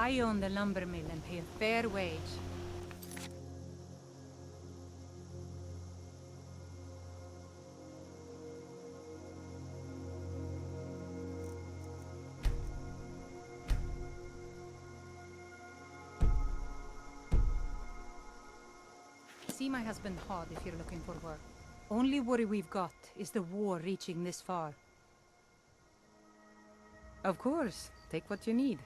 I own the lumber mill and pay a fair wage. See my husband Hod if you're looking for work. Only worry we've got is the war reaching this far. Of course, take what you need.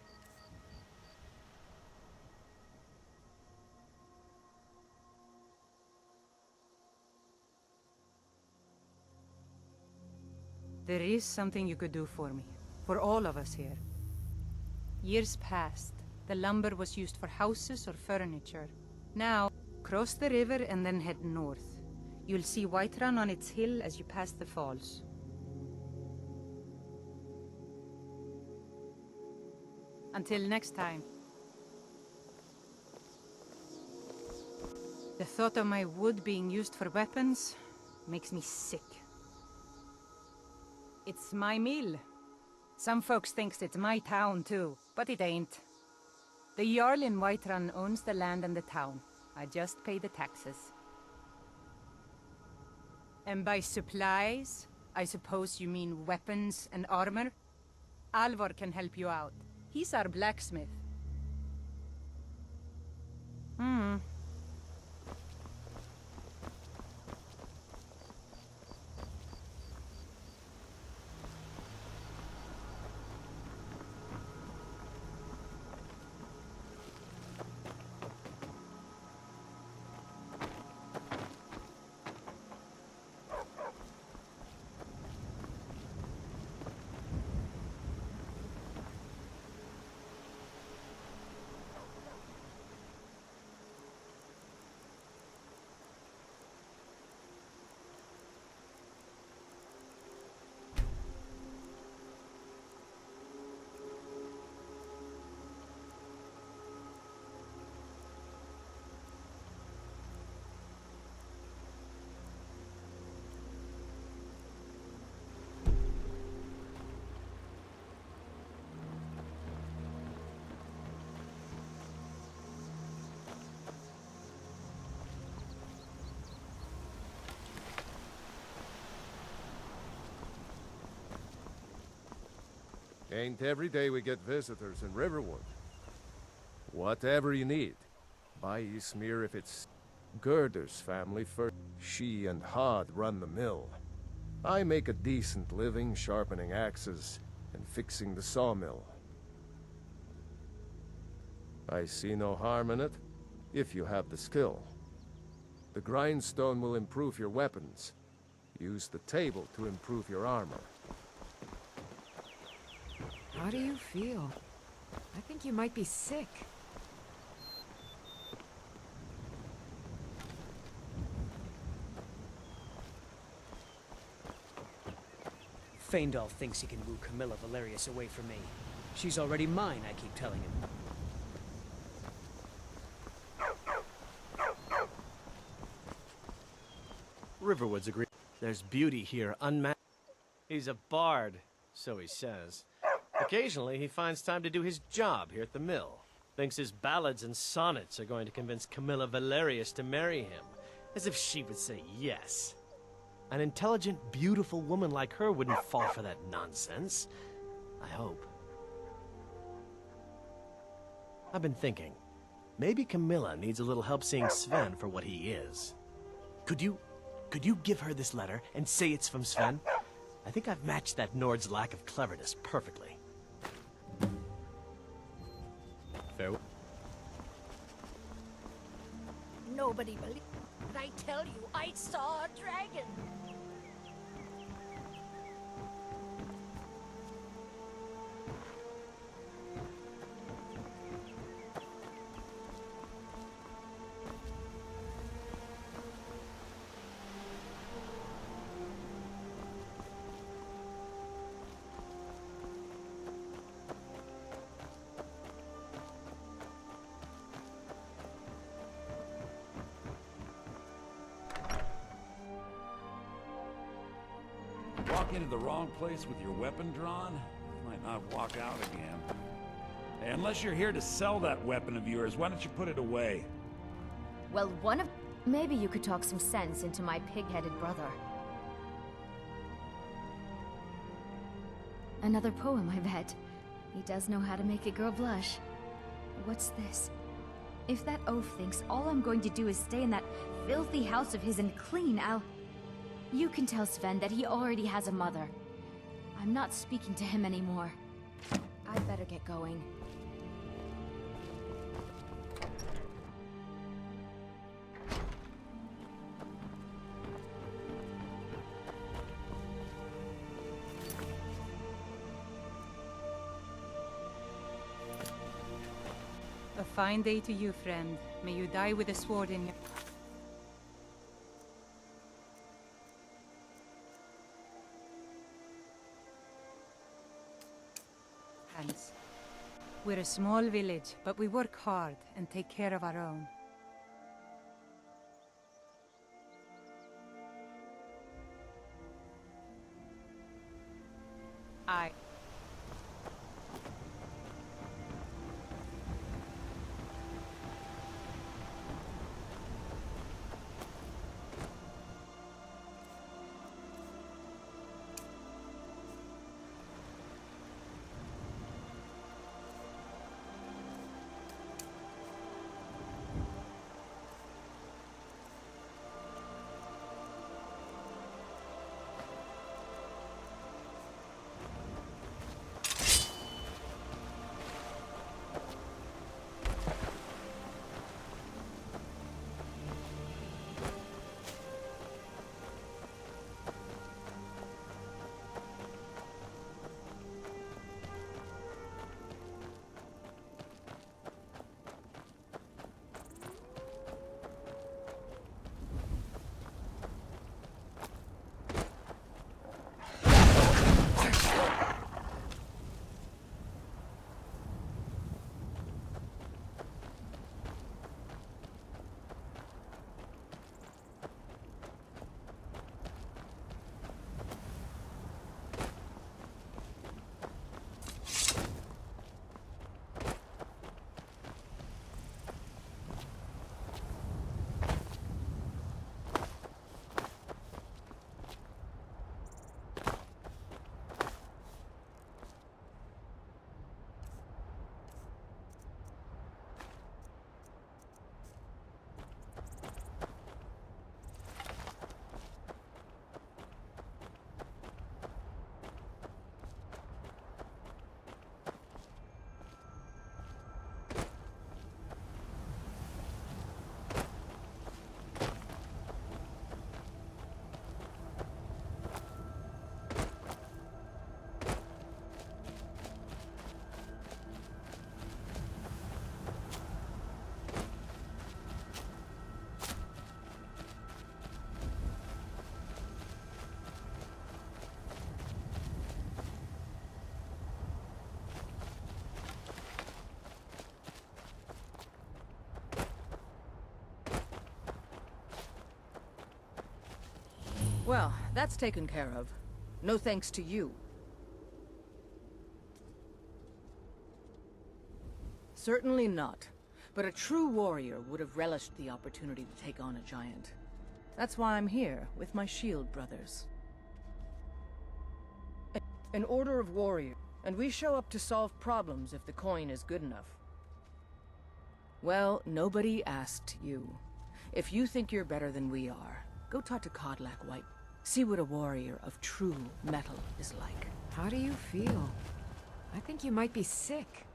There is something you could do for me. For all of us here. Years past, the lumber was used for houses or furniture. Now, cross the river and then head north. You'll see Whiterun on its hill as you pass the falls. Until next time. The thought of my wood being used for weapons makes me sick. It's my mill. Some folks thinks it's my town too, but it ain't. The Jarl in Whiterun owns the land and the town. I just pay the taxes. And by supplies, I suppose you mean weapons and armor? Alvor can help you out. He's our blacksmith. Ain't every day we get visitors in Riverwood. Whatever you need. Buy Ysmir if it's Gerder's family first. She and Hod run the mill. I make a decent living sharpening axes and fixing the sawmill. I see no harm in it, if you have the skill. The grindstone will improve your weapons. Use the table to improve your armor. How do you feel? I think you might be sick. Faendal thinks he can woo Camilla Valerius away from me. She's already mine, I keep telling him. Riverwood's agreed. There's beauty here unmatched. He's a bard, so he says. Occasionally, he finds time to do his job here at the mill. Thinks his ballads and sonnets are going to convince Camilla Valerius to marry him. As if she would say yes. An intelligent, beautiful woman like her wouldn't fall for that nonsense. I hope. I've been thinking. Maybe Camilla needs a little help seeing Sven for what he is. Could you give her this letter and say it's from Sven? I think I've matched that Nord's lack of cleverness perfectly. Farewell. Nobody believed. I tell you, I saw a dragon. Walk into the wrong place with your weapon drawn, you might not walk out again. Hey, unless you're here to sell that weapon of yours, why don't you put it away? Well, one of... Maybe you could talk some sense into my pig-headed brother. Another poem, I bet. He does know how to make a girl blush. What's this? If that oaf thinks all I'm going to do is stay in that filthy house of his and clean, You can tell Sven that he already has a mother. I'm not speaking to him anymore. I'd better get going. A fine day to you, friend. May you die with a sword in your... hands. We're a small village, but we work hard and take care of our own. I... Well, that's taken care of. No thanks to you. Certainly not. But a true warrior would have relished the opportunity to take on a giant. That's why I'm here, with my shield brothers. An order of warriors, and we show up to solve problems if the coin is good enough. Well, nobody asked you. If you think you're better than we are, go talk to Kodlak White. See what a warrior of true metal is like. How do you feel? I think you might be sick.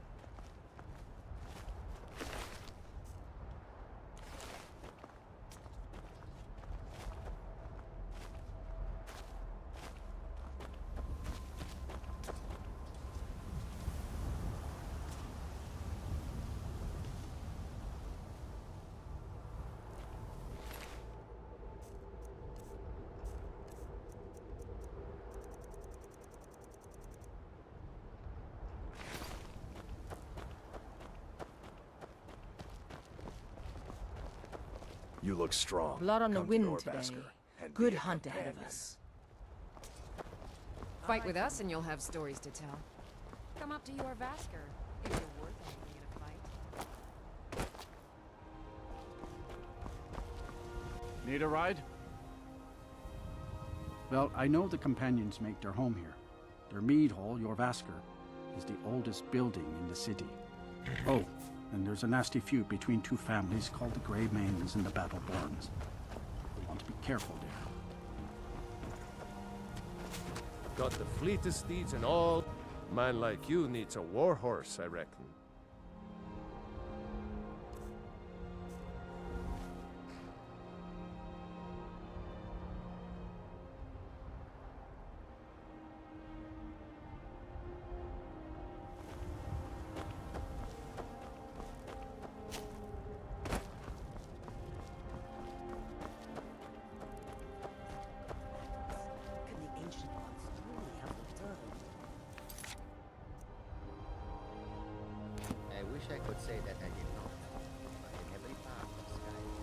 You look strong. Blood on the Come to wind Norvasker today. and Good be a hunt ahead of companion. us. Fight with us and you'll have stories to tell. Come up to your Vasker, if you're worth it. Need a ride? Well, I know the companions make their home here. Their mead hall, Jorvasker, is the oldest building in the city. Oh, and there's a nasty feud between two families called the Grey Mains and the Battleborns. We want to be careful there. Got the fleetest steeds and all. Man like you needs a war horse, I reckon. I wish I could say that I did not, but in every part of Skyrim.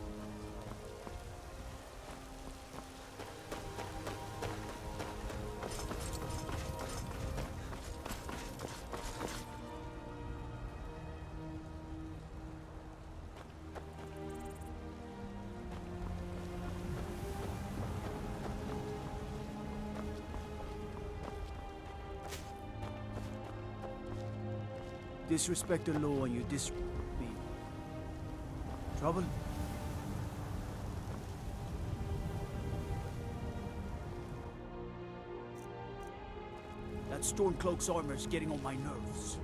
Disrespect the law and you disrespect me. Trouble? That Stormcloak's armor's getting on my nerves.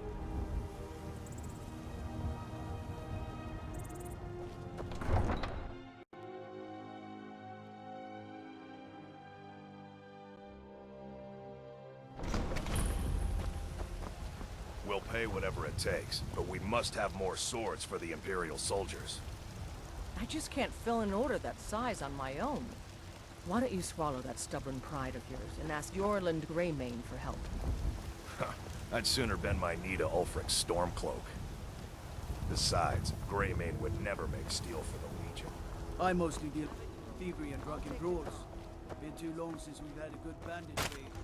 We'll pay whatever it takes, but we must have more swords for the Imperial soldiers. I just can't fill an order that size on my own. Why don't you swallow that stubborn pride of yours and ask Yorland Greymane for help? I'd sooner bend my knee to Ulfric's Stormcloak. Besides, Greymane would never make steel for the Legion. I mostly deal with thievery and drunken brawls. Been too long since we've had a good bandit raid.